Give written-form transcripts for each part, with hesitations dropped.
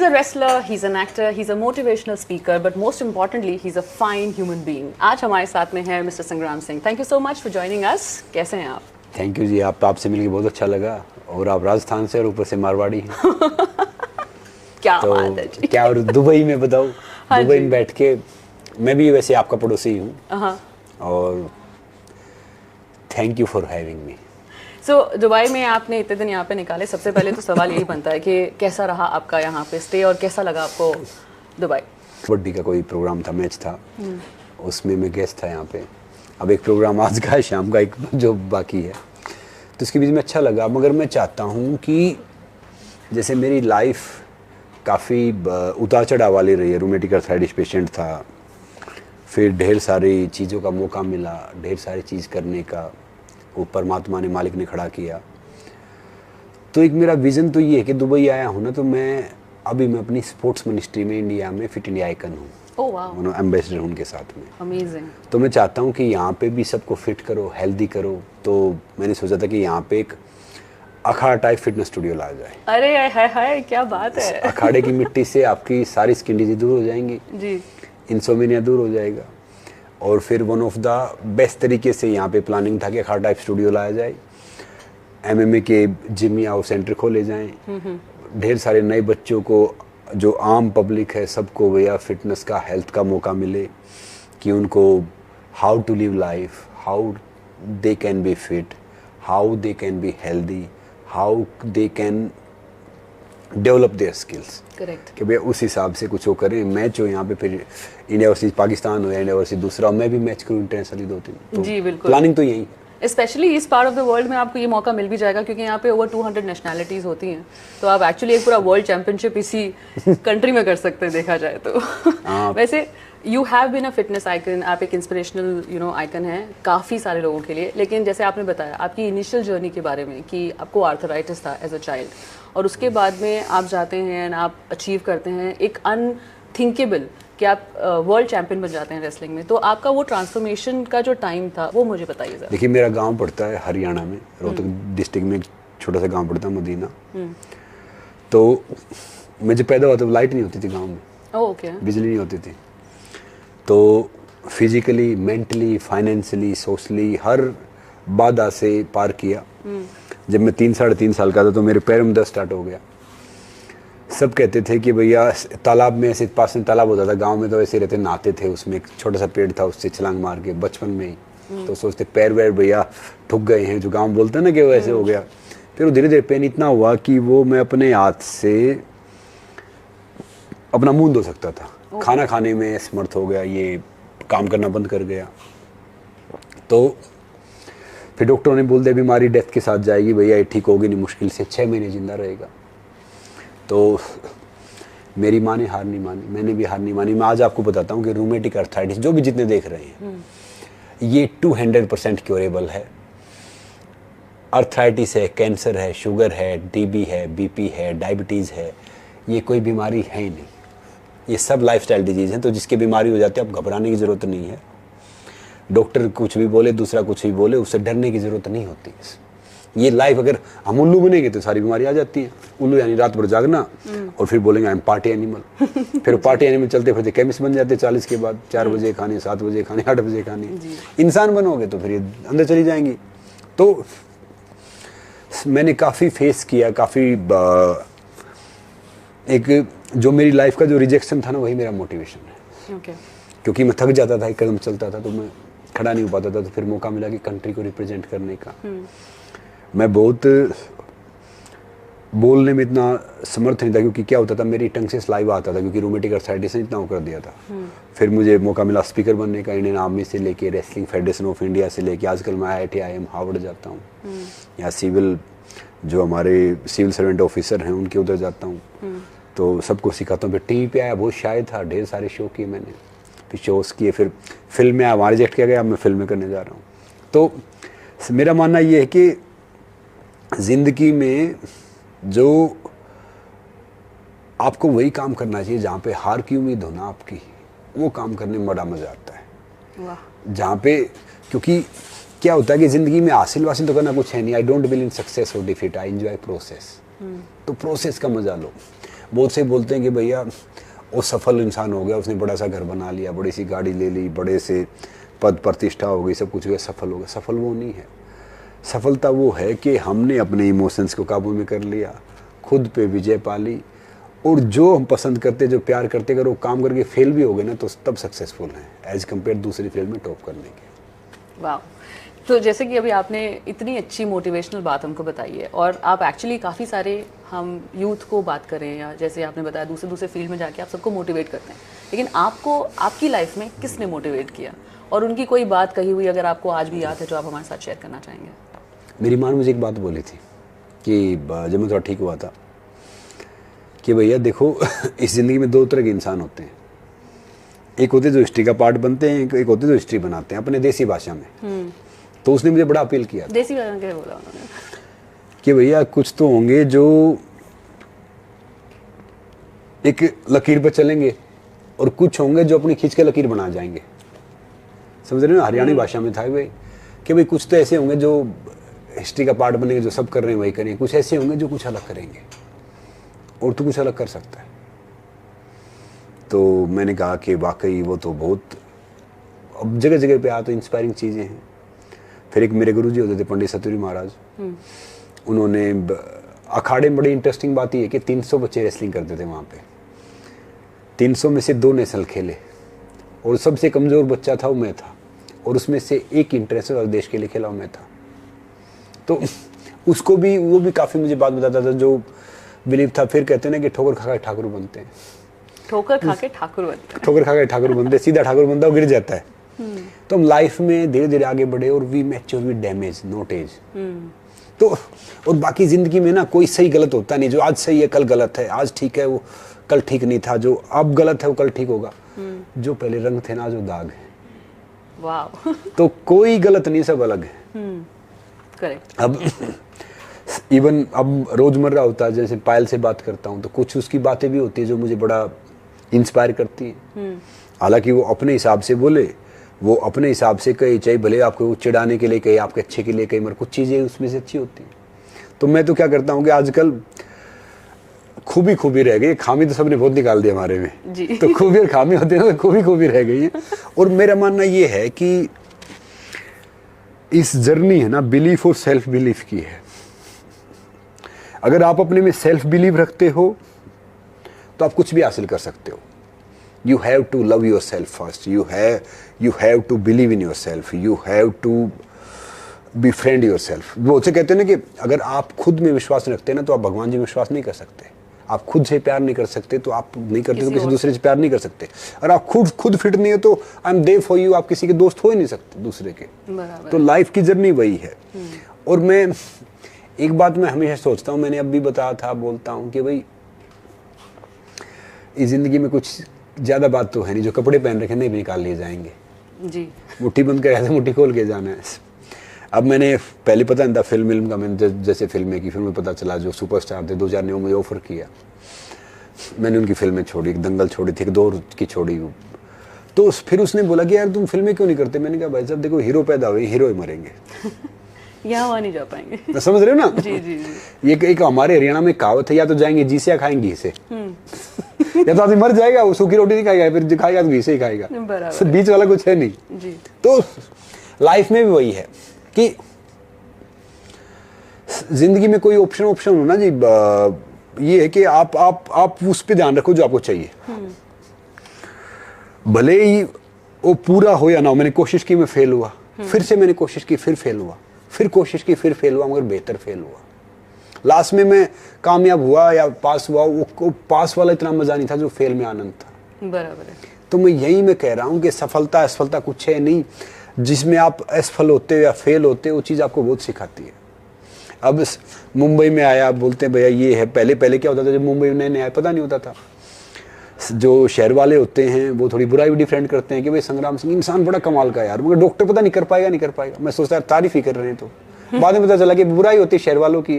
a wrestler, he's an actor, he's a motivational speaker, but most importantly, he's a fine human being. आज हमारे साथ में है mister संग्राम Singh. Thank you so much for joining us. कैसे हैं आप? थैंक यू जी, आपसे मिलकर बहुत अच्छा लगा. और आप राजस्थान से और ऊपर से मारवाड़ी हैं. क्या तो बात है जी. क्या और दुबई में बताऊँ. हाँ दुबई जी. में बैठ के मैं भी वैसे आपका पड़ोसी हूँ. और thank you for having me. So, Dubai में आपने इतने दिन यहाँ पे निकाले, सबसे पहले तो सवाल यही बनता है कि कैसा रहा आपका यहाँ पे स्टे और कैसा लगा आपको दुबई? कबड्डी का कोई प्रोग्राम था, मैच था, उसमें मैं गेस्ट था यहाँ पे. अब एक प्रोग्राम आज का है, शाम का एक जो बाकी है, तो इसके बीच में अच्छा लगा. मगर मैं चाहता हूँ कि जैसे मेरी लाइफ काफ़ी उतार चढ़ाव वाली रही है. रूमेटिक आर्थराइटिस पेशेंट था, फिर ढेर सारी चीज़ों का मौका मिला, ढेर सारी चीज़ करने का वो परमात्मा ने, मालिक ने खड़ा किया. तो एक मेरा विज़न तो ये है कि दुबई आया हूँ ना, तो मैं अपनी स्पोर्ट्स मिनिस्ट्री में इंडिया में फिट इंडिया आइकन हूँ. ओह वाह. एम्बेसडर हूँ उनके साथ में. अमेजिंग. तो मैं चाहता हूँ कि यहाँ पे भी सबको फिट करो, हेल्दी करो. तो मैंने सोचा था कि यहाँ पे एक अखाड़ा टाइप फिटनेस स्टूडियो लाया जाए. अरे हाय हाय, क्या बात है. अखाड़े की मिट्टी से आपकी सारी स्किन डिजीज दूर हो जाएंगी जी. इंसोमिनिया दूर हो जाएगा. और फिर वन ऑफ द बेस्ट तरीके से यहाँ पे प्लानिंग था कि अखाड़ा टाइप स्टूडियो लाया जाए. MMA के जिम या सेंटर खोले जाएं. ढेर सारे नए बच्चों को, जो आम पब्लिक है, सबको भैया फिटनेस का, हेल्थ का मौका मिले कि उनको how to live life, how they can be fit, how they can be healthy, how they can develop their skills. Correct. कि भैया उस हिसाब से कुछ वो करें. मैच हो यहाँ पे, फिर इंडिया वर्सेस पाकिस्तान हो या इंडिया वर्सेस दूसरा, मैं भी मैच करूँ इंटरनेशनली 2-3. तो जी बिल्कुल. प्लानिंग तो यही. स्पेशली इस पार्ट ऑफ द वर्ल्ड में आपको ये मौका मिल भी जाएगा क्योंकि यहाँ पे ओवर 200 नेशनैलिटीज़ होती हैं, तो आप एक्चुअली एक पूरा वर्ल्ड चैंपियनशिप इसी कंट्री में कर सकते हैं देखा जाए तो. वैसे you have been a fitness icon, आप एक इंस्पिरेशनल आइकन हैं काफ़ी सारे लोगों के लिए. लेकिन जैसे आपने बताया आपकी इनिशियल जर्नी के बारे में कि आपको आर्थराइटिस था एज अ चाइल्ड, और उसके बाद में आप जाते हैं एंड आप अचीव करते हैं एक अनथिंकेबल कि आप वर्ल्ड चैंपियन बन जाते हैं रेसलिंग में. तो आपका वो ट्रांसफॉर्मेशन का जो टाइम था वो मुझे बताइए जरा. देखिए, मेरा गांव पड़ता है हरियाणा में, रोहतक डिस्ट्रिक्ट में एक छोटा सा गांव पड़ता है मदीना. तो मैं जब पैदा हुआ तो लाइट नहीं होती थी गांव में. ओके. बिजली नहीं होती थी. तो फिजिकली, मेंटली, फाइनेंशियली, सोशली हर बाधा से पार किया. जब मैं 3-3.5 साल का था तो मेरे पैर में दर्द स्टार्ट हो गया. सब कहते थे कि भैया तालाब में, ऐसे पास में तालाब होता था गांव में, तो ऐसे रहते, नहाते थे उसमें. एक छोटा सा पेड़ था, उससे छलांग मार के बचपन में ही. तो सोचते पैर वैर भैया ठुक गए हैं, जो गांव बोलते हैं ना कि वो ऐसे हो गया. फिर धीरे धीरे पेन इतना हुआ कि वो मैं अपने हाथ से अपना मुंह धो सकता था. खाना खाने में समर्थ हो गया, ये काम करना बंद कर गया. तो फिर डॉक्टरों ने बोल दिया बीमारी डेथ के साथ जाएगी भैया, ये ठीक होगी नहीं, मुश्किल से 6 महीने जिंदा रहेगा. तो मेरी माँ ने हार नहीं मानी, मैंने भी हार नहीं मानी. मैं आज आपको बताता हूँ कि रूमेटिक आर्थराइटिस जो भी जितने देख रहे हैं, ये 200% क्योरेबल है. आर्थराइटिस है, कैंसर है, शुगर है, TB है, BP है, डायबिटीज़ है, ये कोई बीमारी है ही नहीं. ये सब लाइफस्टाइल डिजीज़ हैं. तो जिसकी बीमारी हो जाती है, अब घबराने की ज़रूरत नहीं है. डॉक्टर कुछ भी बोले, दूसरा कुछ भी बोले, उससे डरने की ज़रूरत नहीं होती. ये लाइफ, अगर हम उल्लू बनेंगे तो सारी बीमारी आ जाती है. उल्लू यानी रात भर जागना और फिर बोलेंगे आई एम पार्टी एनिमल. फिर पार्टी एनिमल चलते फिरते केमिस्ट बन जाते 40 के बाद. 4 बजे खाने, 7 बजे खाने, 8 बजे खाने. इंसान बनोगे तो फिर ये अंदर चली जाएंगी. तो मैंने काफ़ी फेस किया, काफ़ी एक जो मेरी लाइफ का जो रिजेक्शन था ना, वही मेरा मोटिवेशन है. क्योंकि मैं थक जाता था, एक कदम चलता था तो मैं खड़ा नहीं हो पाता था. तो फिर मौका मिला कि कंट्री को रिप्रेजेंट करने का. मैं बहुत बोलने में इतना समर्थ नहीं था, क्योंकि क्या होता था, मेरी टंग से सलाइवा आता था, क्योंकि रूमेटिक आर्थराइटिस ने इतना वो कर दिया था. फिर मुझे मौका मिला स्पीकर बनने का, इंडियन आर्मी से लेके रेसलिंग फेडरेशन ऑफ इंडिया से लेके आजकल मैं IIT IIM हार्वर्ड जाता हूँ. यहाँ सिविल, जो हमारे सिविल सर्वेंट ऑफिसर हैं, उनके उधर जाता हूँ. तो सबको सिखाता हूँ. फिर TV पे आया, बहुत शायद था, ढेर सारे शो किए मैंने, फिर शोज़ किए. फिर फिल्म में आया, वहाँ रिजेक्ट किया गया, अब मैं फिल्म में करने जा रहा हूँ. तो मेरा मानना ये है कि ज़िंदगी में जो आपको वही काम करना चाहिए जहाँ पे हार की उम्मीद हो ना आपकी, वो काम करने में बड़ा मज़ा आता है. जहाँ पे, क्योंकि क्या होता है कि ज़िंदगी में हासिल वासिल तो करना कुछ है नहीं. I don't believe in success और डिफीट, आई एंजॉय प्रोसेस. तो प्रोसेस का मज़ा लो. बहुत से बोलते हैं कि भैया वो सफल इंसान हो गया, उसने बड़ा सा घर बना लिया, बड़ी सी गाड़ी ले ली, बड़े से पद प्रतिष्ठा हो गई, सब कुछ हो गया, सफल हो गया। सफल वो नहीं है। सफलता वो है कि हमने अपने इमोशंस को काबू में कर लिया, खुद पे विजय पा ली, और जो हम पसंद करते, जो प्यार करते, अगर वो काम करके फेल भी हो गए ना तो तब सक्सेसफुल हैं एज कम्पेयर दूसरी फील्ड में टॉप करने के। वाह। तो जैसे कि अभी आपने इतनी अच्छी मोटिवेशनल बात हमको बताई है, और आप एक्चुअली काफ़ी सारे हम यूथ को बात करें या जैसे आपने बताया दूसरे फील्ड में जाके आप सबको मोटिवेट करते हैं, लेकिन आपको आपकी लाइफ में किसने मोटिवेट किया, और उनकी कोई बात कही हुई अगर आपको आज भी याद है जो आप हमारे साथ शेयर करना चाहेंगे? मेरी माँ ने मुझे एक बात बोली थी कि जब मैं थोड़ा ठीक हुआ था कि भैया देखो इस ज़िंदगी में दो तरह के इंसान होते हैं, एक होते जो हिस्ट्री का पार्ट बनते हैं, एक होते जो हिस्ट्री बनाते हैं अपने देसी भाषा में। तो उसने मुझे बड़ा अपील किया, देसी भाषा में क्या बोला उन्होंने कि भैया कुछ तो होंगे जो एक लकीर पर चलेंगे और कुछ होंगे जो अपनी खींच के लकीर बना जाएंगे। समझ रहे हो ना, हरियाणी भाषा में था भाई कि भाई कुछ तो ऐसे होंगे जो हिस्ट्री का पार्ट बनेंगे, जो सब कर रहे हैं वही करेंगे, कुछ ऐसे होंगे जो कुछ अलग करेंगे, और तू कुछ अलग कर सकता है। तो मैंने कहा कि वाकई वो तो बहुत, अब जगह जगह पे तो इंस्पायरिंग चीज़ें हैं। फिर एक मेरे गुरुजी होते थे पंडित सतुरी महाराज, उन्होंने अखाड़े में बड़ी इंटरेस्टिंग बात ये कि 300 बच्चे रेसलिंग करते थे वहाँ पे, 300 में से 2 नेशनल खेले, और सबसे कमज़ोर बच्चा था वो मैं था, और उसमें से एक इंटरनेशनल देश के लिए खेला मैं था। तो उसको भी, वो भी काफ़ी मुझे बात बताता था जो बिलीव था। फिर कहते हैं ना कि ठोकर खा के ठाकुर बनते हैं, ठोकर खा के ठाकुर बनते हैं, ठोकर खा के ठाकुर बनते, सीधा ठाकुर बनता वो गिर जाता है। तो हम लाइफ में धीरे धीरे आगे बढ़े, और we mature with damage not age. तो और बाकी ज़िंदगी में ना कोई सही गलत होता नहीं, जो आज सही है कल गलत है, आज ठीक है वो कल ठीक नहीं था, जो अब गलत है वो कल ठीक होगा, जो पहले रंग थे ना जो दाग है। वाह। तो कोई गलत नहीं, सब अलग है। करेक्ट। अब इवन अब रोजमर्रा होता है, जैसे पायल से बात करता हूँ तो कुछ उसकी बातें भी होती है जो मुझे बड़ा इंस्पायर करती है। हालांकि वो अपने हिसाब से बोले, वो अपने हिसाब से कहे, चाहे भले आपको चिढ़ाने के लिए कहे, आपके अच्छे के लिए कहे, मगर कुछ चीज़ें उसमें से अच्छी होती हैं। तो मैं तो क्या करता हूँ कि आजकल खूबी रह गई, खामी तो सबने बहुत निकाल दी हमारे में जी। तो खूबी और खामी होती है, तो खूबी रह गई है। और मेरा मानना ये है कि इस जर्नी है ना बिलीफ और सेल्फ बिलीफ की है। अगर आप अपने में सेल्फ बिलीव रखते हो तो आप कुछ भी हासिल कर सकते हो। You have to love yourself first. You have to believe in yourself. You have to befriend yourself. वो से कहते हैं ना कि अगर आप खुद में विश्वास रखते हैं ना तो आप भगवान जी में विश्वास नहीं कर सकते। आप खुद से प्यार नहीं कर सकते तो आप नहीं करते तो किसी दूसरे से प्यार नहीं कर सकते। और आप खुद फिट नहीं हो तो I am there for you, आप किसी के दोस्त हो ही नहीं सकते दूसरे के। तो लाइफ की जर्नी वही है। और मैं एक बात मैं हमेशा सोचता हूँ, मैंने अब भी बताया था, बोलता हूँ कि भाई इस जिंदगी में कुछ ज़्यादा बात तो है नहीं, जो कपड़े पहन रखे नहीं भी निकाल लिए जाएंगे जी। मुट्ठी बंद कर ऐसे मुट्ठी खोल के जाना है। अब मैंने पहले पता नहीं था फिल्म का, मैंने जैसे फिल्में की, फिल्म में पता चला जो सुपरस्टार थे 2009 में मुझे ऑफर किया, मैंने उनकी फिल्में छोड़ी, एक दंगल छोड़ी थी, एक दौर की छोड़ी। तो फिर उसने बोला कि यार तुम फिल्में क्यों नहीं करते? मैंने कहा भाई साहब देखो हीरो पैदा हुए, हीरो ही मरेंगे यहाँ वहाँ नहीं जा पाएंगे। समझ रहे हो ना? जी जी जी। ये एक हमारे हरियाणा में कहावत है, या तो जाएंगे जी से या खाएंगे घी से। या तो आदमी मर जाएगा, वो सूखी रोटी नहीं खाएगा, फिर खाएगा तो घी से ही खाएगा, बराबर। बीच वाला कुछ है नहीं जी। तो लाइफ में भी वही है कि जिंदगी में कोई ऑप्शन हो ना जी, ये है कि आप उस पर ध्यान रखो जो आपको चाहिए, भले ही वो पूरा हो या ना हो। मैंने कोशिश की, मैं फेल हुआ, फिर से मैंने कोशिश की, फिर फेल हुआ, फिर कोशिश की, फिर फेल हुआ, मगर बेहतर फेल हुआ। लास्ट में मैं कामयाब हुआ या पास हुआ, वो पास वाला इतना मजा नहीं था जो फेल में आनंद था। बराबर है। तो मैं कह रहा हूँ कि सफलता असफलता कुछ है नहीं, जिसमें आप असफल होते हो या फेल होते हो वो चीज़ आपको बहुत सिखाती है। अब मुंबई में आया, आप बोलते हैं भैया ये है, पहले क्या होता था जब मुंबई में नए आया पता नहीं होता था। जो शहर वाले होते हैं वो थोड़ी बुराई भी डिफरेंट करते हैं कि भाई संग्राम सिंह इंसान बड़ा कमाल का यार, मगर डॉक्टर पता नहीं कर पाएगा। मैं सोचता तारीफ ही कर रहे हैं, तो बाद में पता चला कि बुराई होती है शहर वालों की।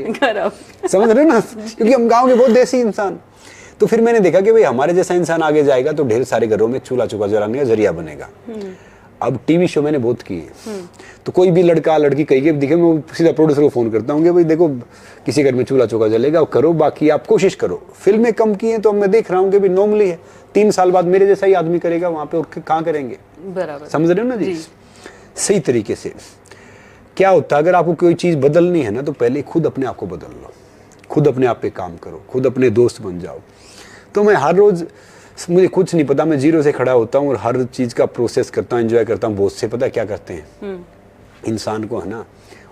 समझ रहे हो ना? क्योंकि हम गाँव के बहुत देसी इंसान। तो फिर मैंने देखा कि भाई हमारे जैसा इंसान आगे जाएगा तो ढेर सारे घरों में चूल्हा चौका जलाने का जरिया बनेगा। अब टीवी शो मैंने बहुत किए, तो कोई भी लड़का लड़की कहीं के दिखे, मैं सीधा प्रोड्यूसर को फोन करता हूँ कि भाई देखो किसी घर में चूल्हा चौका जलेगा, करो, बाकी आप कोशिश करो। फिल्में कम की हैं तो मैं देख रहा हूँ कि भाई नॉर्मली है, 3 साल बाद मेरे जैसा ही आदमी करेगा वहाँ पे, और कहाँ करेंगे, बराबर, समझ रहे हो ना जी? सही तरीके से क्या होता है, अगर आपको कोई चीज़ बदलनी है ना तो पहले खुद अपने आप को बदल लो, खुद अपने आप पे काम करो, खुद अपने दोस्त बन जाओ। तो मैं हर रोज़, मुझे कुछ नहीं पता, मैं जीरो से खड़ा होता हूँ और हर चीज़ का प्रोसेस करता हूँ, एंजॉय करता हूँ। बहुत से पता क्या करते हैं, इंसान को है ना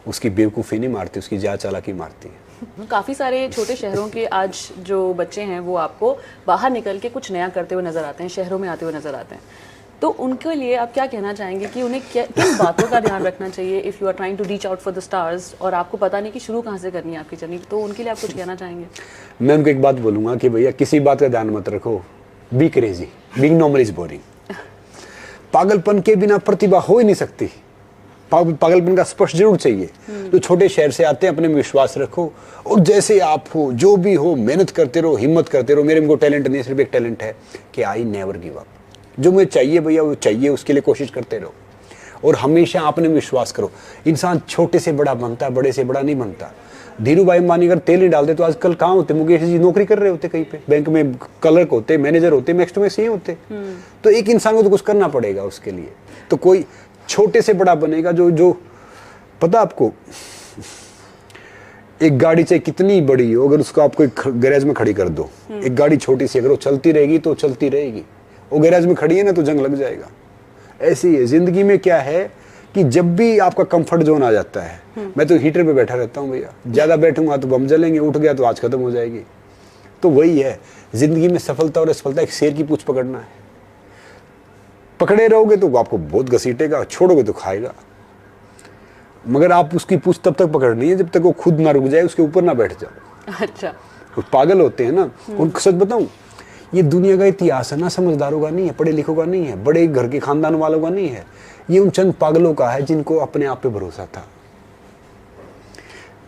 उसकी बेवकूफ़ी नहीं मारती, उसकी जा चालाकी मारती है। काफ़ी सारे छोटे शहरों के आज जो बच्चे हैं वो आपको बाहर निकल के कुछ नया करते हुए नज़र आते हैं, शहरों में आते हुए नज़र आते हैं। तो उनके लिए आप क्या कहना चाहेंगे कि उन्हें किन बातों का ध्यान रखना चाहिए if you are trying to reach out for the stars, और आपको पता नहीं कि शुरू कहाँ से करनी है आपकी जर्नी, तो उनके लिए आप कुछ कहना चाहेंगे? मैं उनको एक बात बोलूँगा कि भैया किसी बात का ध्यान मत रखो, be crazy, being normal is boring. पागलपन के बिना प्रतिभा हो ही नहीं सकती, पागलपन का स्पर्श जरूर चाहिए। जो छोटे शहर से आते हैं अपने में विश्वास रखो, और जैसे आप हो, जो भी हो, मेहनत करते रहो, हिम्मत करते रहो। मेरे में कोई टैलेंट नहीं, सिर्फ एक टैलेंट है कि आई नेवर गिव अप। जो मुझे चाहिए भैया वो चाहिए, उसके लिए कोशिश करते रहो और हमेशा अपने में विश्वास करो। इंसान छोटे से बड़ा बनता है, बड़े से बड़ा नहीं बनता। धीरू भाई अंबानी अगर तेल नहीं डालते तो आजकल कहाँ होते, मुकेश जी नौकरी कर रहे होते कहीं पे, बैंक में क्लर्क होते, मैनेजर होते, नेक्स्ट में से होते। तो एक इंसान को तो कुछ करना पड़ेगा उसके लिए। तो कोई छोटे से बड़ा बनेगा जो पता आपको, एक गाड़ी चाहे कितनी बड़ी हो, अगर उसको आप कोई गैरेज में खड़ी कर दो, एक गाड़ी छोटी सी अगर वो चलती रहेगी तो चलती रहेगी, वो गैरेज में खड़ी है ना तो जंग लग जाएगा। ऐसे ही है जिंदगी में, क्या है कि जब भी आपका कंफर्ट जोन आ जाता है, मैं तो हीटर पे बैठा रहता हूँ भैया, ज्यादा बैठूंगा तो बम जलेंगे, उठ गया तो आज खत्म हो जाएगी। तो वही है जिंदगी में, सफलता और असफलता एक शेर की पूंछ पकड़ना है। पकड़े रहोगे तो आपको बहुत घसीटेगा, छोड़ोगे तो खाएगा, मगर आप उसकी पूंछ तब तक पकड़नी है जब तक वो खुद ना रुक जाए, उसके ऊपर ना बैठ जाओ। अच्छा, तो पागल होते हैं ना, उनको सच बताऊं, ये दुनिया का इतिहास है ना, समझदारों का नहीं है, पढ़े लिखों का नहीं है, बड़े घर के खानदान वालों का नहीं है, ये उन चंद पागलों का है जिनको अपने आप पे भरोसा था।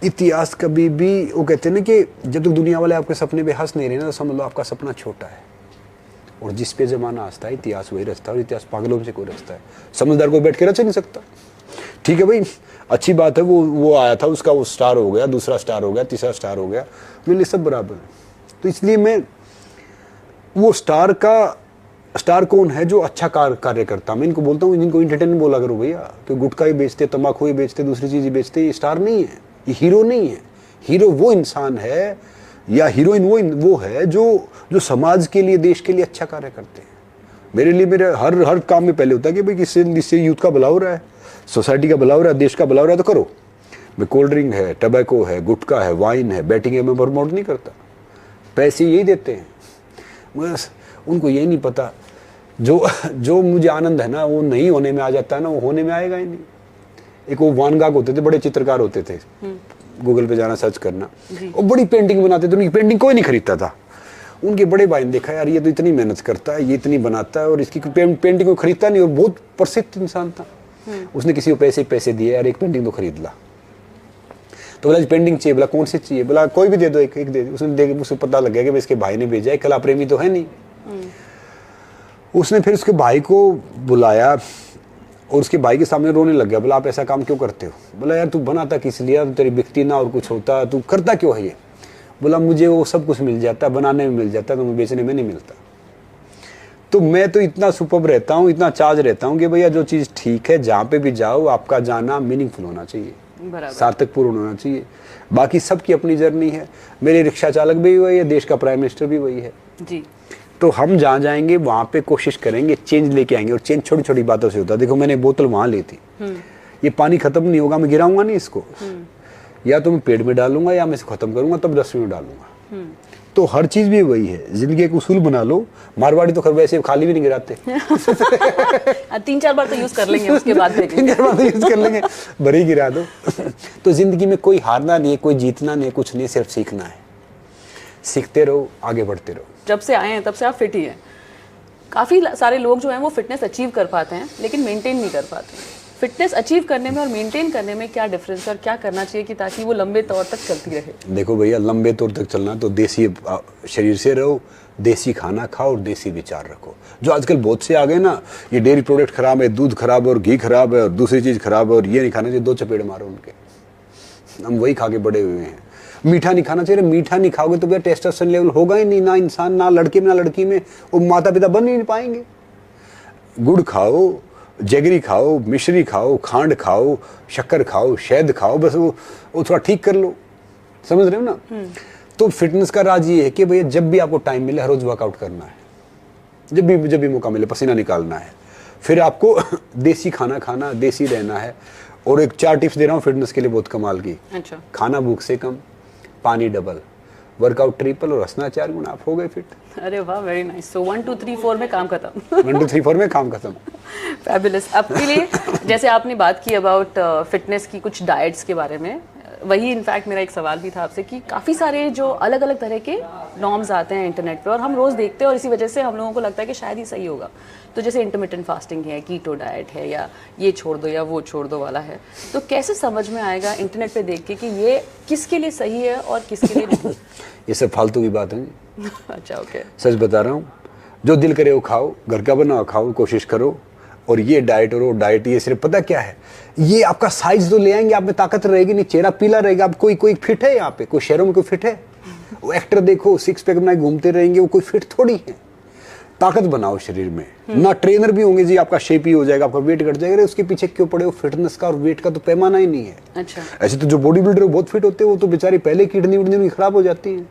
इतिहास कभी भी, वो कहते हैं ना कि जब तक दुनिया वाले आपके सपने पे हंस नहीं रहे ना तो समझ लो आपका सपना छोटा है। और जिस पे जमाना हंसता है इतिहास वही रचता है, और इतिहास पागलों से कोई रचता है, समझदार को बैठ के रच नहीं सकता। ठीक है भाई, अच्छी बात है, वो आया था, उसका वो स्टार हो गया, दूसरा स्टार हो गया, तीसरा स्टार हो गया, मेरे लिए सब बराबर है। तो इसलिए मैं वो स्टार कौन है जो अच्छा कार्य करता, मैं इनको बोलता हूँ, जिनको इंटरटेनमेंट बोला करो भैया, तो गुटखा ही बेचते, तंबाकू ही बेचते, दूसरी चीज ही बेचते, ये स्टार नहीं है, ये हीरो नहीं है। हीरो वो इंसान है या हीरोइन वो है जो समाज के लिए, देश के लिए अच्छा कार्य करते हैं। मेरे लिए मेरे हर काम में पहले होता है कि भाई इससे यूथ का भला हो रहा है, सोसाइटी का भला हो रहा है, देश का भला हो रहा है तो करो। मैं कोल्ड ड्रिंक है, टबैको है, गुटखा है, वाइन है, बैटिंग है, मैं प्रमोट नहीं करता, पैसे यही देते हैं। बस उनको यही नहीं पता, जो मुझे आनंद है ना वो नहीं होने में आ जाता है ना, वो होने में आएगा ही नहीं। एक वो वान गाग होते थे, बड़े चित्रकार होते थे, गूगल पे जाना सर्च करना, वो बड़ी पेंटिंग बनाते थे, उनकी पेंटिंग कोई नहीं खरीदता था। उनके बड़े भाई ने देखा यार ये तो इतनी मेहनत करता है, ये इतनी बनाता है और इसकी पेंटिंग को खरीदता नहीं, और बहुत प्रसिद्ध इंसान था। उसने किसी को पैसे दिए, यार एक पेंटिंग तो खरीद ला। तो बोला पेंटिंग चाहिए, बोला कौन सी चाहिए, बोला कोई भी दे दो, एक दे दो। उसने पता लग गया कि इसके भाई ने भेजा है, कला प्रेमी तो है नहीं। उसने फिर उसके भाई को बुलाया और उसके भाई के सामने रोने लग गया, बोला आप ऐसा काम क्यों करते हो? बोला यार तू बनाता किस लिए, तो तेरी बिकती ना और कुछ होता, तू करता क्यों है ये? बोला मुझे वो सब कुछ मिल जाता, बनाने में मिल जाता, तो मैं बेचने में नहीं मिलता। तो मैं तो इतना सुपर्ब रहता हूँ, इतना चार्ज रहता हूँ कि भैया जो चीज़ ठीक है, जहाँ पे भी जाओ आपका जाना मीनिंगफुल होना चाहिए, सार्थकपूर्ण होना चाहिए। बाकी सबकी अपनी जर्नी है, मेरे रिक्शा चालक भी वही है, देश का प्राइम मिनिस्टर भी वही है जी। तो हम जहाँ जाएंगे वहाँ पे कोशिश करेंगे, चेंज लेके आएंगे, और चेंज छोटी छोटी बातों से होता है। देखो मैंने बोतल वहाँ ली थी, ये पानी खत्म नहीं होगा, मैं गिराऊंगा नहीं इसको, या तो मैं पेड़ में डालूंगा या मैं इसे खत्म करूंगा तब डस्टबिन में डालूंगा। तो हर चीज भी वही है, जिंदगी एक उसूल बना लो। मारवाड़ी तो खैर वैसे खाली भी नहीं गिराते 3-4 बार तो यूज कर लेंगे, उसके बाद 3-4 बार तो यूज कर लेंगे, भरी गिरा दो। तो जिंदगी में कोई हारना नहीं है, कोई जीतना नहीं है, कुछ नहीं, सिर्फ सीखना है। सीखते रहो, आगे बढ़ते रहो। जब से आए हैं तब से आप फिट ही हैं। काफ़ी सारे लोग जो हैं वो फिटनेस अचीव कर पाते हैं लेकिन मेंटेन नहीं कर पाते। फिटनेस अचीव करने में और मेंटेन करने में क्या डिफरेंस है और क्या करना चाहिए कि ताकि वो लंबे तौर तक चलती रहे? देखो भैया, लंबे तौर तक चलना तो देसी शरीर से रहो, देसी खाना खाओ और देसी विचार रखो। जो आजकल बहुत से आ गए ना, ये डेयरी प्रोडक्ट खराब है, दूध खराब है और घी खराब है और दूसरी चीज़ खराब है और ये नहीं खाना चाहिए, 2 चपेट मारो उनके। हम वही खा के बड़े हुए हैं। मीठा नहीं खाना चाहिए, मीठा नहीं खाओगे तो भैया टेस्टोस्टेरोन लेवल होगा ही नहीं, ना इंसान, ना लड़के में ना लड़की में, वो माता पिता बन ही नहीं पाएंगे। गुड़ खाओ, जगरी खाओ, मिश्री खाओ, खांड खाओ, शक्कर खाओ, शहद खाओ, बस वो थोड़ा ठीक कर लो। समझ रहे हो ना? तो फिटनेस का राज ये है कि भैया जब भी आपको टाइम मिले हर रोज वर्कआउट करना है, जब भी मौका मिले पसीना निकालना है। फिर आपको देसी खाना खाना, देसी रहना है। और एक 4 टिप्स दे रहा हूँ फिटनेस के लिए बहुत कमाल की। अच्छा। खाना भूख से कम, पानी डबल, वर्कआउट ट्रिपल और हंसना 4 गुना, आप हो गए फिट। अरे वाह, वेरी नाइस। सो 1 2 3 4 में काम खत्म। 1 2 3 4 में काम खत्म। फैबुलस। आपके लिए जैसे आपने बात की अबाउट फिटनेस की कुछ डाइट्स के बारे में, वही इनफैक्ट मेरा एक सवाल भी था आपसे कि काफ़ी सारे जो अलग अलग तरह के नॉर्म्स आते हैं इंटरनेट पे और हम रोज़ देखते हैं और इसी वजह से हम लोगों को लगता है कि शायद ही सही होगा। तो जैसे इंटरमिटेंट फास्टिंग है, कीटो डाइट है, या ये छोड़ दो या वो छोड़ दो वाला है, तो कैसे समझ में आएगा इंटरनेट पे देख के कि ये किसके लिए सही है और किसके लिए नहीं? ये सब फालतू की बात है। अच्छा, ओके। सच बता रहा हूँ, जो दिल करे वो खाओ, घर का बनाओ खाओ, कोशिश करो। और ये डाइट और वो डाइट, ये सिर्फ पता क्या है, ये आपका साइज तो ले आएंगे, आप में ताकत रहेगी नहीं, चेहरा पीला रहेगा। आप कोई फिट है यहाँ पे? कोई शहरों में कोई फिट है? वो एक्टर देखो 6 पैक बनाए घूमते रहेंगे, वो कोई फिट थोड़ी है। ताकत बनाओ शरीर में। ना ट्रेनर भी होंगे जी आपका शेप ही हो जाएगा, आपका वेट घट जाएगा। उसके पीछे क्यों पड़े हो? फिटनेस का और वेट का तो पैमाना ही नहीं है। अच्छा। ऐसे तो जो बॉडी बिल्डर बहुत फिट होते हैं वो तो बेचारी पहले किडनी विडनी खराब हो जाती है।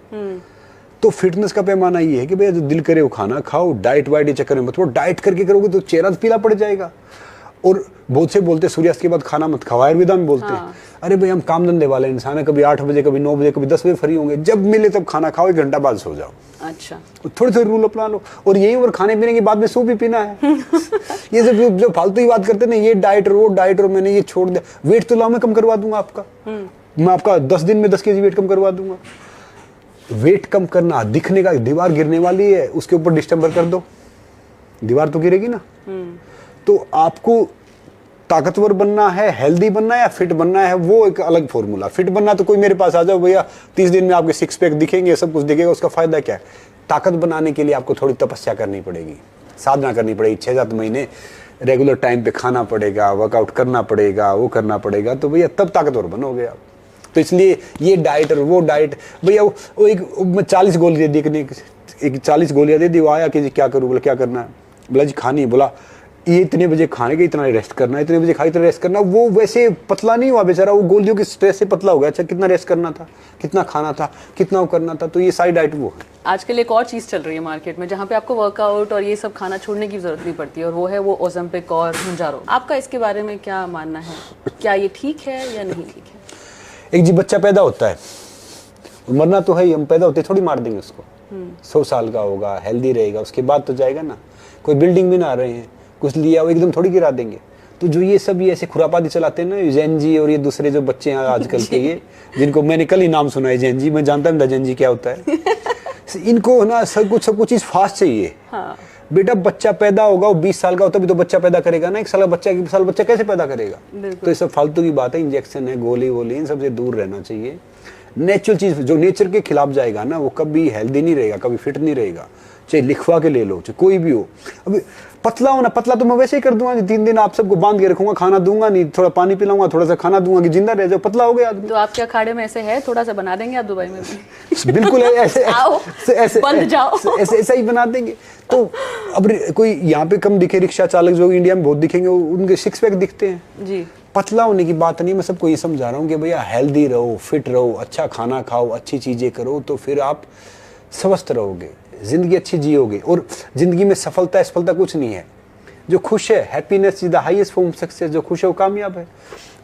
तो फिटनेस का पैमाना ये है कि भैया जो दिल करे वो खाना खाओ, डाइट वाइट के चक्कर में मत। वो डाइट करके करोगे तो चेहरा पीला पड़ जाएगा। और बहुत से बोलते हैं सूर्यास्त के बाद खाना मत खाओ, आयुर्वेदा में बोलते हैं। अरे भाई हम काम धंधे वाले इंसान है, कभी 8 बजे, कभी 9 बजे, कभी 10 बजे फ्री होंगे, जब मिले तब खाना खाओ, 1 घंटा बाद सो जाओ। अच्छा। थोड़ी थोड़ी रूल अपना लो। और यही और खाने पीने के बाद में सूप भी पीना है। ये सब जो फालतू की बात करते ना, ये डाइट और वो डाइट और मैंने ये छोड़ दिया, वेट तो लाओ मैं कम करवा दूंगा आपका। मैं आपका 10 दिन में 10 केजी वेट कम करवा दूंगा। वेट कम करना, दिखने का, दीवार गिरने वाली है उसके ऊपर डिस्टेंबर कर दो, दीवार तो गिरेगी ना। तो आपको ताकतवर बनना है, हेल्दी बनना है या फिट बनना है, वो एक अलग फॉर्मूला। फिट बनना तो कोई मेरे पास आ जाओ भैया 30 दिन में आपके 6 पैक दिखेंगे, सब कुछ दिखेगा, उसका फायदा क्या है? ताकत बनाने के लिए आपको थोड़ी तपस्या करनी पड़ेगी, साधना करनी पड़ेगी, 6-7 महीने रेगुलर टाइम पे खाना पड़ेगा, वर्कआउट करना पड़ेगा, वो करना पड़ेगा, तो भैया तब ताकतवर बनोगे आप। तो इसलिए ये डाइट और वो डाइट, भैया वो एक 40 गोलियां दी, एक 40 गोलियां दे दी, वो आया कि जी क्या करूँ? बोला क्या करना है? बोला जी खानी। बोला ये इतने बजे खाने के, इतना रेस्ट करना, इतने बजे खा, इतना रेस्ट करना। वो वैसे पतला नहीं हुआ बेचारा, वो गोलियों के स्ट्रेस से पतला हो गया। अच्छा, कितना रेस्ट करना था, कितना खाना था, कितना वो करना था। तो ये सारी डाइट वो है। आजकल एक और चीज़ चल रही है मार्केट में जहाँ पे आपको वर्कआउट और ये सब खाना छोड़ने की जरूरत नहीं पड़ती है, और वो है वो ओज़ेम्पिक और मोंजारो। आपका इसके बारे में क्या मानना है? क्या ये ठीक है या नहीं ठीक है? एक जी बच्चा पैदा होता है, मरना तो है ही, हम पैदा होते थोड़ी मार देंगे उसको। 100 साल का होगा, हेल्दी रहेगा, उसके बाद तो जाएगा ना। कोई बिल्डिंग में ना आ रहे हैं, कुछ लिया वो एकदम थोड़ी गिरा देंगे। तो जो ये सब ये ऐसे खुरापाती चलाते हैं ना, जैन जी और ये दूसरे जो बच्चे हैं आजकल के, ये जिनको मैंने कल ही नाम सुना है जैन जी, मैं जानता नहीं था जैन जी क्या होता है। इनको ना सब कुछ चीज़ फास्ट चाहिए। हाँ। बेटा बच्चा पैदा होगा, वो 20 साल का होता भी तो बच्चा पैदा करेगा ना। 1 साल बच्चा कैसे पैदा करेगा? तो ये सब फालतू की बात है। इंजेक्शन है, गोली वोली, इन सबसे दूर रहना चाहिए। नेचुरल चीज़ जो नेचर के खिलाफ जाएगा ना, वो कभी हेल्दी नहीं रहेगा, कभी फिट नहीं रहेगा। चाहे लिखवा के ले लो, चाहे कोई भी हो। अभी पतला होना, पतला तो मैं वैसे ही कर दूंगा, 3 दिन आप सबको बांध के रखूंगा, खाना दूंगा नहीं, थोड़ा पानी पिलाऊंगा, थोड़ा सा खाना दूंगा कि जिंदा रह जाओ, पतला हो गया आदमी। तो आपके अखाड़े में ऐसे है, थोड़ा सा बना देंगे आप दुबई में भी? बिल्कुल ऐसा ही बना देंगे। तो अब कोई यहाँ पे कम दिखे रिक्शा चालक जो इंडिया में बहुत दिखेंगे, उनके 6 पैक दिखते हैं जी। पतला होने की बात नहीं, मैं सबको ये समझा रहा हूँ कि भैया हेल्दी रहो, फिट रहो, अच्छा खाना खाओ, अच्छी चीजें करो, तो फिर आप स्वस्थ रहोगे, जिंदगी अच्छी जियोगे। और जिंदगी में सफलता कुछ नहीं है। जो खुश है, happiness is the highest form of success. जो खुश है वो कामयाब है।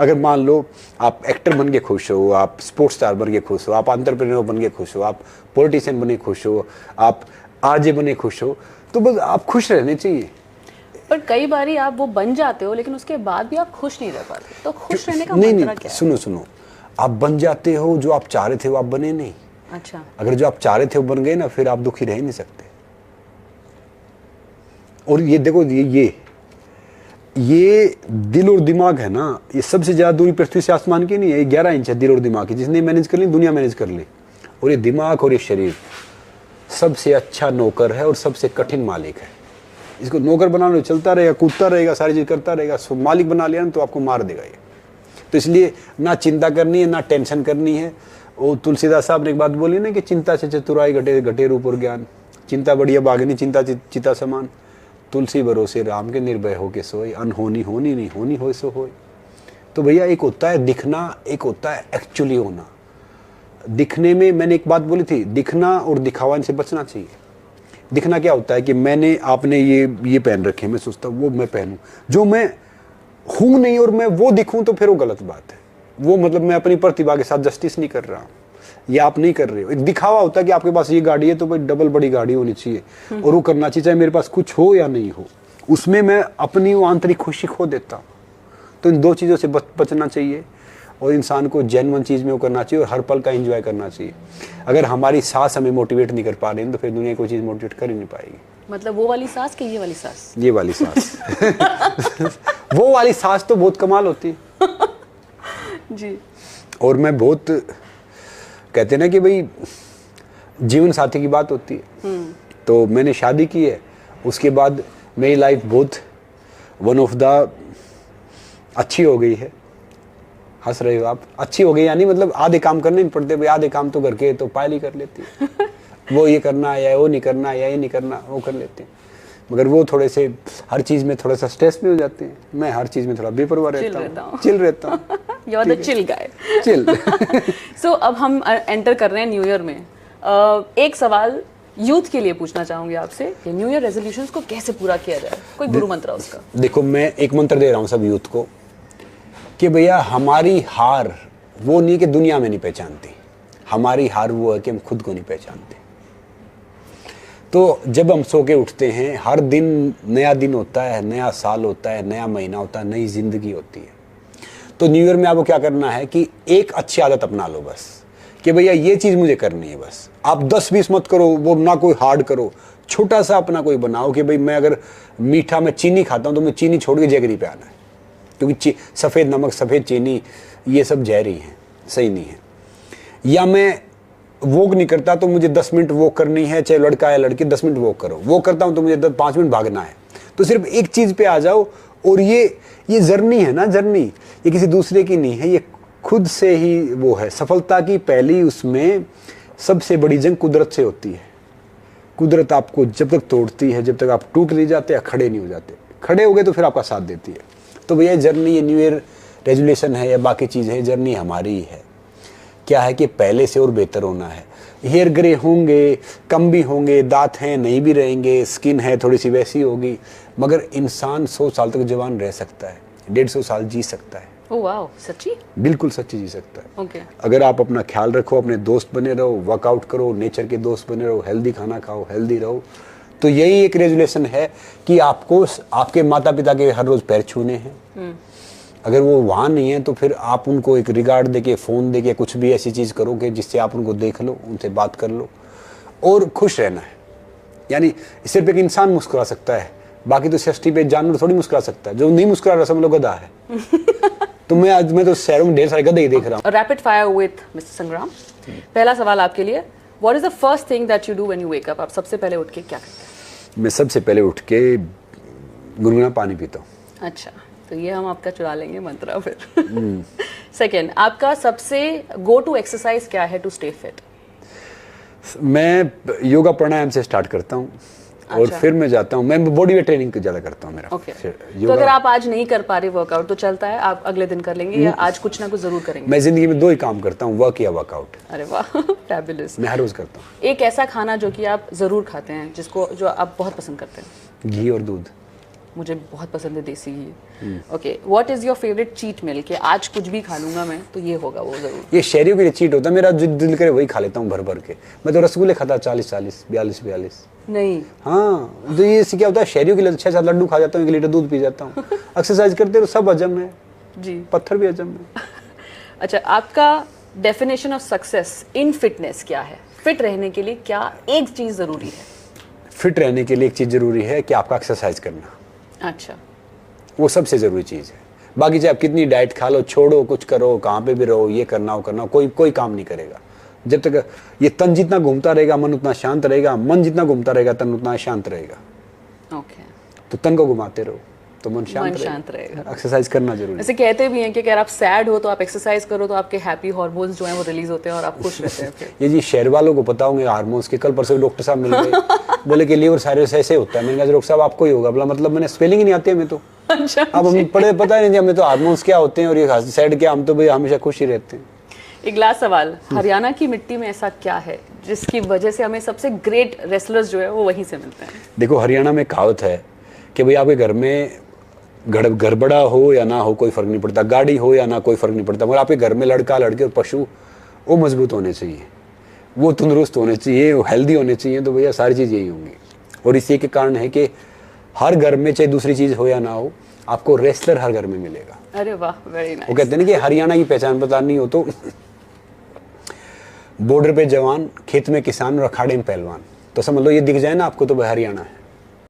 अगर मान लो आप एक्टर बन के खुश हो, आप स्पोर्ट्स स्टार बन के खुश हो, आप एंटरप्रेन्योर बन के खुश हो, आप पॉलिटिशियन बने खुश हो, आप आरजे बने खुश हो, तो बस आप खुश रहने चाहिए। पर कई बारी आप वो बन जाते हो लेकिन उसके बाद भी आप खुश नहीं रह पाते, तो खुश रहने का नहीं, मंत्र क्या है? सुनो, आप बन जाते हो, जो आप चाह रहे थे वो आप बने नहीं। अच्छा। अगर जो आप चाह रहे थे वो बन गए ना, फिर आप दुखी रह नहीं सकते। और ये देखो, ये ये दिल और दिमाग है ना, ये सबसे ज़्यादा दूरी पृथ्वी से आसमान की नहीं है, ये 11 इंच है दिल और दिमाग की। जिसने मैनेज कर ली दुनिया मैनेज कर ली। और ये दिमाग और ये शरीर सबसे अच्छा नौकर है और सबसे कठिन मालिक है। इसको नौकर बना लो, चलता रहेगा, कूदता रहेगा, सारी चीज़ करता रहेगा। मालिक बना लिया ना तो आपको मार देगा ये। तो इसलिए ना चिंता करनी है, ना टेंशन करनी है। वो तुलसीदास साहब ने एक बात बोली ना कि चिंता से चतुराई घटे घटे रूप और ज्ञान। चिंता बढ़िया भागनी, चिंता चिता समान। तुलसी भरोसे राम के निर्भय हो के सोए। अनहोनी होनी नहीं, होनी हो सो होए। तो भैया एक होता है दिखना, एक होता है एक्चुअली होना। दिखने में मैंने एक बात बोली थी, दिखना और दिखावा इनसे बचना चाहिए। दिखना क्या होता है कि मैंने आपने ये पहन रखे, मैं सोचता हूँ वो मैं पहनूं, जो मैं हूं नहीं और मैं वो दिखूं तो फिर वो गलत बात है। वो मतलब मैं अपनी प्रतिभा के साथ जस्टिस नहीं कर रहा हूँ, या आप नहीं कर रहे हो। एक दिखावा होता है कि आपके पास ये गाड़ी है तो भाई डबल बड़ी गाड़ी होनी चाहिए, और वो करना चाहिए चाहे मेरे पास कुछ हो या नहीं हो। उसमें मैं अपनी वो आंतरिक खुशी खो देता हूँ। तो इन दो चीज़ों से बचना चाहिए और इंसान को जेन्युइन चीज़ में वो करना चाहिए और हर पल का एंजॉय करना चाहिए। अगर हमारी सांस हमें मोटिवेट नहीं कर पा रही तो फिर दुनिया कोई चीज़ मोटिवेट कर ही नहीं पाएगी। मतलब वो वाली सांस कि ये वाली सांस? ये वाली सांस वो वाली सांस तो बहुत कमाल होती है जी। और मैं बहुत कहते ना कि भाई जीवन साथी की बात होती है। तो मैंने शादी की है, उसके बाद मेरी लाइफ बहुत वन ऑफ द अच्छी हो गई है। हंस रहे हो आप? अच्छी हो गई यानी मतलब आधे काम करने नहीं पड़ते भाई, आधे काम तो घर के तो पायल ही कर लेती है। वो ये करना या वो नहीं करना या ये नहीं करना, वो कर लेते हैं। मगर वो थोड़े से हर चीज़ में थोड़ा सा स्ट्रेस में हो जाते हैं। मैं हर चीज़ में थोड़ा बेपरवाह रहता हूँ, चिल रहता हूँ। You are the chill guy. Chill. So अब हम एंटर कर रहे हैं न्यू ईयर में। एक सवाल यूथ के लिए पूछना चाहूंगी आपसे कि न्यू ईयर रेजोल्यूशंस को कैसे पूरा किया जाए, कोई गुरु मंत्र उसका? देखो मैं एक मंत्र दे रहा हूँ सब यूथ को कि भैया हमारी हार वो नहीं कि दुनिया में नहीं पहचानती, हमारी हार वो है कि हम खुद को नहीं पहचानते। तो जब हम सो के उठते हैं, हर दिन नया दिन होता है, नया साल होता है, नया महीना होता है, नई जिंदगी होती है। तो न्यू ईयर में आपको क्या करना है कि एक अच्छी आदत अपना लो बस, कि भैया ये चीज़ मुझे करनी है। बस आप 10-20 मत करो, वो ना कोई हार्ड करो, छोटा सा अपना कोई बनाओ कि भाई मैं अगर मीठा में चीनी खाता हूँ तो मैं चीनी छोड़ के जैगरी पे आना है, क्योंकि सफ़ेद नमक, सफ़ेद चीनी ये सब जहरी हैं, सही नहीं है। या मैं वॉक नहीं करता तो मुझे 10 मिनट वॉक करनी है, चाहे लड़का या लड़की 10 मिनट वॉक करो। वॉक करता हूँ तो मुझे 5 मिनट भागना है। तो सिर्फ एक चीज़ पे आ जाओ। और ये जर्नी है ना, जर्नी ये किसी दूसरे की नहीं है, ये खुद से ही वो है। सफलता की पहली उसमें सबसे बड़ी जंग कुदरत से होती है। कुदरत आपको जब तक तोड़ती है, जब तक आप टूट नहीं जाते या खड़े नहीं हो जाते। खड़े हो गए तो फिर आपका साथ देती है। तो भैया जर्नी ये न्यू ईयर रेजुलेशन है या बाकी चीज़ है, जर्नी हमारी ही है। क्या है कि पहले से और बेहतर होना है। हेयर ग्रे होंगे, कम भी होंगे, दांत हैं नहीं भी रहेंगे, स्किन है थोड़ी सी वैसी होगी, मगर इंसान 100 साल तक जवान रह सकता है, 150 साल जी सकता है। ओह वाह, सच्ची? बिल्कुल सच्ची जी सकता है। Okay. अगर आप अपना ख्याल रखो, अपने दोस्त बने रहो, वर्कआउट करो, नेचर के दोस्त बने रहो, हेल्दी खाना खाओ, हेल्दी रहो, तो यही एक रेजुलेशन है कि आपको आपके माता पिता के हर रोज पैर छूने हैं। अगर वो वहाँ नहीं है तो फिर आप उनको एक रिगार्ड देके, फ़ोन देके, कुछ भी ऐसी चीज़ करो कि जिससे आप उनको देख लो, उनसे बात कर लो और खुश रहना है। यानी सिर्फ एक इंसान मुस्कुरा सकता है, बाकी तो सृष्टि पे जानवर थोड़ी मुस्कुरा सकता है। जो नहीं मुस्कुरा रहा समझ लो गधा है। तो मैं तो शहरों में ढेर सारे गधे ही देख रहा हूँ। रैपिड फायर विद मिस्टर संग्राम। पहला सवाल आपके लिए, what is the first thing that you do when you wake up? आप सबसे पहले उठ के क्या करते हैं? मैं सबसे पहले उठ के गुनगुना पानी पीता हूँ। अच्छा, तो ये हम आपका चुरा लेंगे मंत्र फिर। सेकेंड, आपका सबसे गो टू एक्सरसाइज क्या है टू स्टे फिट? मैं योगा प्राणायाम से स्टार्ट करता हूँ। और अच्छा। फिर मैं जाता हूँ, मैं बॉडी वेट ट्रेनिंग ज़्यादा करता हूँ मेरा। Okay. तो अगर आप आज नहीं कर पा रहे वर्कआउट तो चलता है, आप अगले दिन कर लेंगे या आज कुछ ना कुछ जरूर करेंगे? मैं जिंदगी में 2 ही काम करता हूँ, वर्क या वर्कआउट। अरे वाह, फैबुलस। मैं हर रोज करता हूँ। एक ऐसा खाना जो कि आप जरूर खाते हैं, जो आप बहुत पसंद करते हैं? घी और दूध। मुझे बहुत पसंद है देसी घी। Okay, what is your favourite cheat meal? कि आज कुछ भी खा लूंगा मैं तो ये होगा वो जरूर। ये शहरियों के लिए चीट होता है, मेरा जो दिल करे वही खा लेता हूँ भर भर के। मैं तो रसगुल्ले खाता 40-40, 42-42। नहीं, हाँ, तो ये क्या होता है, शहरियों के लिए 6-7 लड्डू खा जाता हूँ, 1 लीटर दूध पी जाता हूँ। एक्सरसाइज करते रहो, सब हजम है जी, पत्थर भी हजम है। अच्छा, आपका definition of success in fitness क्या है? फिट रहने के लिए क्या एक चीज जरूरी है? फिट रहने के लिए एक चीज जरूरी है कि आपका एक्सरसाइज करना। अच्छा, वो सबसे ज़रूरी चीज़ है। बाकी चाहे आप कितनी डाइट खा लो, छोड़ो, कुछ करो, कहाँ पे भी रहो, ये करना वो करना, कोई काम नहीं करेगा। जब तक ये तन जितना घूमता रहेगा मन उतना शांत रहेगा, मन जितना घूमता रहेगा तन उतना शांत रहेगा। ओके। तो तन को घुमाते रहो तो मन शांत रहेगा। एक्सरसाइज करना जरूरी है। ऐसे कहते भी हैं कि अगर आप सैड हो तो आप एक्सरसाइज करो तो आपके हैप्पी हार्मोन्स जो हैं वो रिलीज होते हैं और आप खुश रहते हैं फिर। ये जी शहर वालों को पता होंगे हार्मोन्स के। कल परसों डॉक्टर साहब मिल गए, बोले कि लीवर साइरोसिस ऐसे होता है। मैंने कहा डॉक्टर साहब आपको ही होगा। बोला मतलब मैंने स्पेलिंग ही नहीं आती हमें तो। अच्छा, अब हमें पता ही नहीं हमें तो हार्मोन्स क्या होते हैं और ये सैड क्या, हम तो भाई हमेशा खुश ही रहते हैं। एक लास्ट सवाल, हरियाणा की मिट्टी में ऐसा क्या है जिसकी वजह से हमें सबसे ग्रेट रेसलर्स जो है वो वहीं से मिलते हैं? देखो हरियाणा में कहावत है कि भाई आपके घर में घर बड़ा हो या ना हो कोई फर्क नहीं पड़ता, गाड़ी हो या ना कोई फर्क नहीं पड़ता, मगर आपके घर में लड़का लड़की और पशु वो मजबूत होने चाहिए, वो तंदुरुस्त होने चाहिए, वो हेल्दी होने चाहिए। तो भैया सारी चीज़ यही होंगी। और इसी के कारण है कि हर घर में चाहे दूसरी चीज़ हो या ना हो आपको रेसलर हर घर में मिलेगा। अरे वाह, वेरी नाइस। वो कहते हैं ना कि हरियाणा की पहचान पता नहीं हो तो बॉर्डर पे जवान, खेत में किसान और अखाड़े में पहलवान, तो समझ लो ये दिख जाए ना आपको तो भाई हरियाणा है।